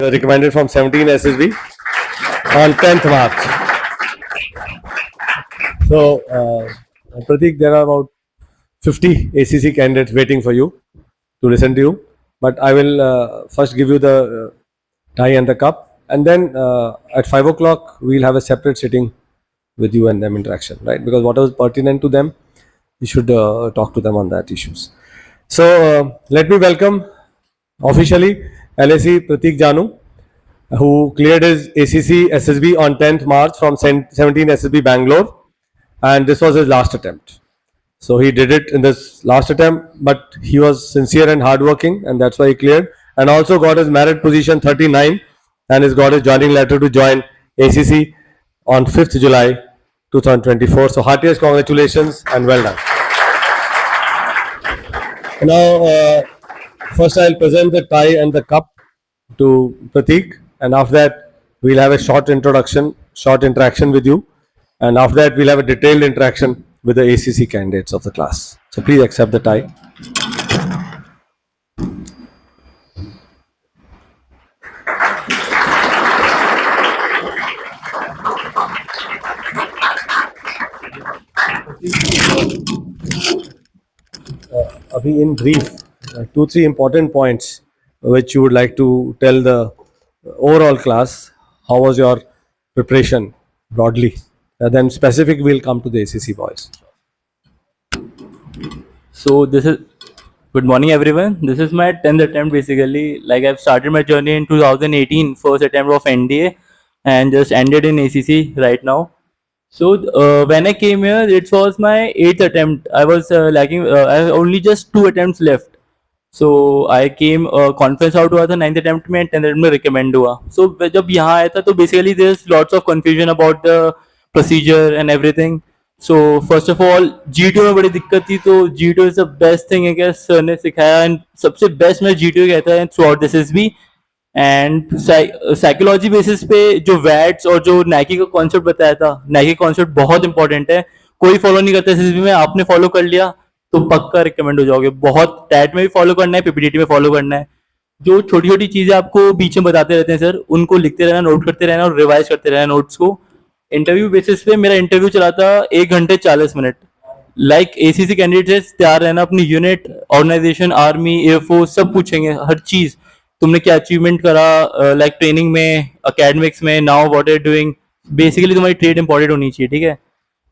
recommended from 17 SSB on 10th March. So, Pratik, there are about 50 ACC candidates waiting for you to listen to you. But I will first give you the tie and the cup, and then at 5 o'clock we'll have a separate sitting with you and them interaction, right? Because whatever is pertinent to them, you should talk to them on that issues. So let me welcome officially LSE Pratik Janu, who cleared his ACC SSB on 10th March from 17 SSB Bangalore, and this was his last attempt. So he did it in this last attempt, but he was sincere and hardworking, and that's why he cleared. And also got his merit position 39, and has got his joining letter to join ACC on 5th July 2024. So heartiest congratulations and well done. Now, first I'll present the tie and the cup to Pratik, and after that we'll have a short introduction, short interaction with you, and after that we'll have a detailed interaction with the ACC candidates of the class. So please accept the tie. Abhi, in brief, 2-3 important points which you would like to tell the overall class. How was your preparation broadly? Then specific we'll come to the ACC boys. So this is, good morning everyone. This is my 10th attempt basically. Like I've started my journey in 2018, first attempt of NDA, and just ended in ACC right now. So when I came here, it was my 8th attempt. I was lacking, I have only just 2 attempts left. So I came conference out हुआ था 9th attempt में, 10th attempt में recommend हुआ. So जब यहाँ आया था तो basically there's lots of confusion about the procedure and everything. So first of all G2 में बड़ी दिक्कत थी, तो G2 is the best thing I guess sir ने सिखाया, and सबसे best मैं G2 कहता है throughout this SSB. And psychology basis पे जो वैट्स और जो नाइकी का कॉन्सेप्ट बताया था, नाइकी कॉन्सेप्ट बहुत इंपॉर्टेंट है. कोई फॉलो नहीं करता एसएसबी में, आपने फॉलो कर लिया तो पक्का रिकमेंड हो जाओगे. बहुत टैट में भी फॉलो करना है, पीपीडीटी में फॉलो करना है. जो छोटी छोटी चीजें आपको बीच में बताते रहते हैं सर, उनको लिखते रहना, नोट करते रहना और रिवाइज करते रहना नोट्स को. इंटरव्यू बेसिस पे मेरा इंटरव्यू चला था 1 घंटे 40 मिनट. लाइक एसीसी कैंडिडेट्स तैयार रहना, अपनी यूनिट, ऑर्गेनाइजेशन, आर्मी, एयरफोर्स सब पूछेंगे, हर चीज तुमने क्या अचीवमेंट करा, लाइक ट्रेनिंग में, अकेडमिक्स में, now what are doing. Basically तुम्हारी ट्रेड इंपॉर्टेंट होनी चाहिए, ठीक है.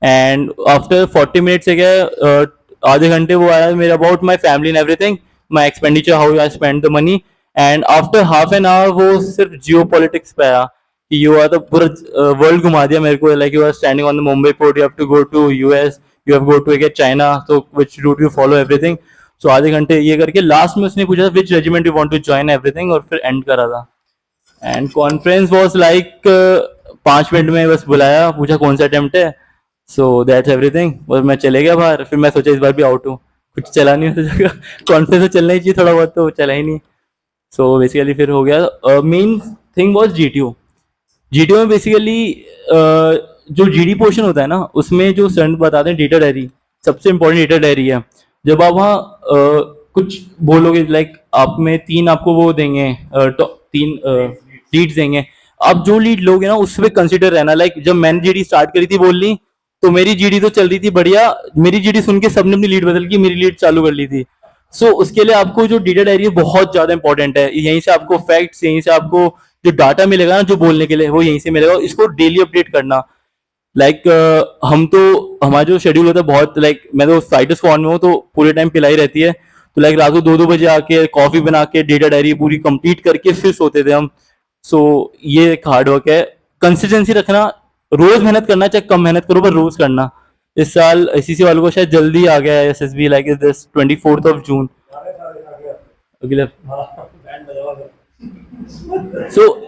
एंड आफ्टर 40 मिनट से क्या आधे घंटे वो आया मेरा about my family and everything, my expenditure, how I spend the money. And after half an hour वो सिर्फ जियो पॉलिटिक्स पे आया कि यू आर तो पूरा वर्ल्ड घुमा दिया मेरे को. Like you are standing on the Mumbai port, you have to go to US, you have go to get China, तो which route you follow, everything. So आधे घंटे ये करके लास्ट में उसने पूछा which regiment you want to join, everything, और फिर एंड करा था. And conference was like 5 minute में बस बुलाया, पूछा कौन सा अटेम्प्ट है. So that's everything. और मैं चले गया बाहर. फिर मैं सोचा इस बार भी आउट हूँ, कुछ चला नहीं उस जगह. कॉन्फ्रेंस तो चलना ही चाहिए थोड़ा बहुत, तो चला ही नहीं. सो बेसिकली फिर हो गया. Main thing was GTO. GTO में बेसिकली जो जीडी पोर्शन होता है ना, उसमें जो सर बताते हैं डेटा डायरी, सबसे इंपॉर्टेंट डेटा डायरी है. जब आप वहाँ कुछ बोलोगे, लाइक आप में 3 आपको वो देंगे, 3 लीड्स देंगे, आप जो लीड लोगे ना उस पर कंसिडर रहना. लाइक जब मैंने जीडी स्टार्ट करी थी बोलनी, तो मेरी जीडी तो चल रही थी बढ़िया, मेरी जीडी सुन के सबने अपनी लीड बदल के मेरी लीड चालू कर ली थी. सो उसके लिए आपको जो डेटा डायरी है बहुत ज्यादा इंपॉर्टेंट है. यहीं से आपको फैक्ट्स, यहीं से आपको जो डाटा मिलेगा ना जो बोलने के लिए, वो यहीं से मिलेगा. इसको डेली अपडेट करना. लाइक हम तो, हमारा जो शेड्यूल होता है बहुत, लाइक मैं तो फाइटर स्क्वाड में हूँ तो पूरे टाइम पिलाई रहती है. तो लाइक रात को 2-2 बजे आके कॉफी बना के डेटा डायरी पूरी कंप्लीट करके फिर सोते थे हम. सो ये एक हार्ड वर्क है. कंसिस्टेंसी रखना, रोज मेहनत करना, चाहे कम मेहनत करो पर रोज करना. इस साल एसीसी वालों को शायद जल्दी आ गया है एसएसबी, लाइक इज दिस 24 जून अगले. सो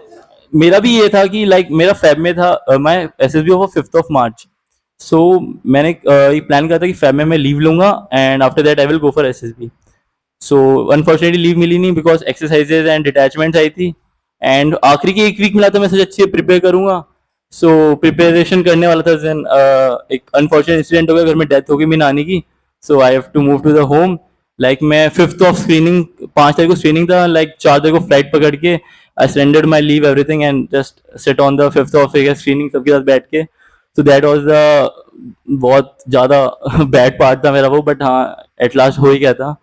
मेरा भी ये था कि लाइक मेरा फेब में था, मैं एसएसबी ऑफ 5th मार्च. सो मैंने ये प्लान करा था कि फेब में मैं लीव लूंगा and after that I will go for SSB. So unfortunately leave मिली नहीं बिकॉज एक्सरसाइजेज एंड डिटैचमेंट्स आई थी. एंड आखिरी के 1 वीक मिला था, मैं सोचा अच्छे प्रिपेयर करूंगा. सो प्रिपरेशन करने वाला था, देन एक अनफॉर्चुनेट इंसिडेंट हो गया, घर में डेथ हो गई मेरी नानी की. So I have to move to the home. Like मैं 5th स्क्रीनिंग, 5 तारीख को स्क्रीनिंग था, लाइक 4 तारीख को फ्लाइट पकड़ के I surrendered my leave everything and just sit on the 5th of August screening सबके साथ बैठ के. So that was the बहुत ज़्यादा bad part था मेरा वो, but हाँ at last हो ही गया था.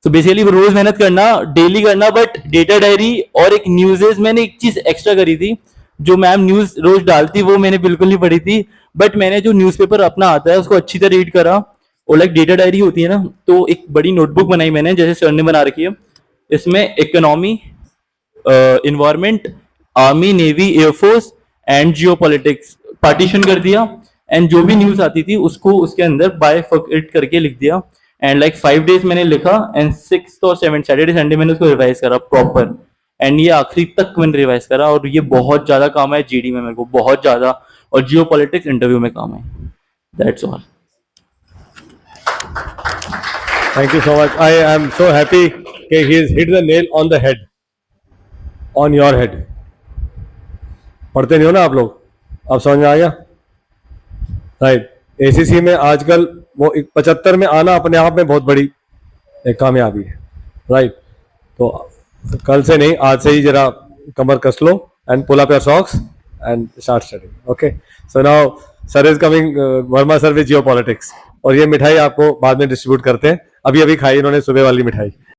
तो बेसिकली रोज मेहनत करना, डेली करना, बट डेटा डायरी और एक न्यूज़ेस मैंने एक चीज एक्स्ट्रा करी थी. जो मैम न्यूज रोज डालती वो मैंने बिल्कुल नहीं पढ़ी थी, बट मैंने जो न्यूज़पेपर अपना आता है उसको अच्छी तरह रीड करा. और लाइक डेटा डायरी होती है ना, तो एक बड़ी नोटबुक बनाई मैंने, जैसे सर ने बना रखी है. इसमें economy, environment, army, navy, air force and Jio politics partition कर दिया. एंड जो भी न्यूज आती थी उसको उसके अंदर बाय फॉरवर्ड करके लिख दिया. एंड लाइक 5 days मैंने लिखा, एंड 6th और 7th सैटरडे संडे मैंने उसको रिवाइज करा प्रॉपर. एंड ये आखिरी तक मैंने रिवाइज करा, और ये बहुत ज्यादा काम है जीडी में मेरे को, बहुत ज्यादा. और जियो पॉलिटिक्स इंटरव्यू में काम है. That's all. Thank you so much. I am so happy कि he has hit the nail on the head, on your head. पढ़ते नहीं हो ना आप लोग, अब समझ में आ गया, राइट. एसीसी में आजकल वो 75 में आना अपने आप में बहुत बड़ी एक कामयाबी है, राइट. तो कल से नहीं, आज से ही जरा कमर कस लो and pull up your socks and start studying. Okay, so now sir is coming, Verma sir with geopolitics. और ये मिठाई आपको बाद में डिस्ट्रीब्यूट करते हैं, अभी अभी खाई इन्होंने सुबह वाली मिठाई.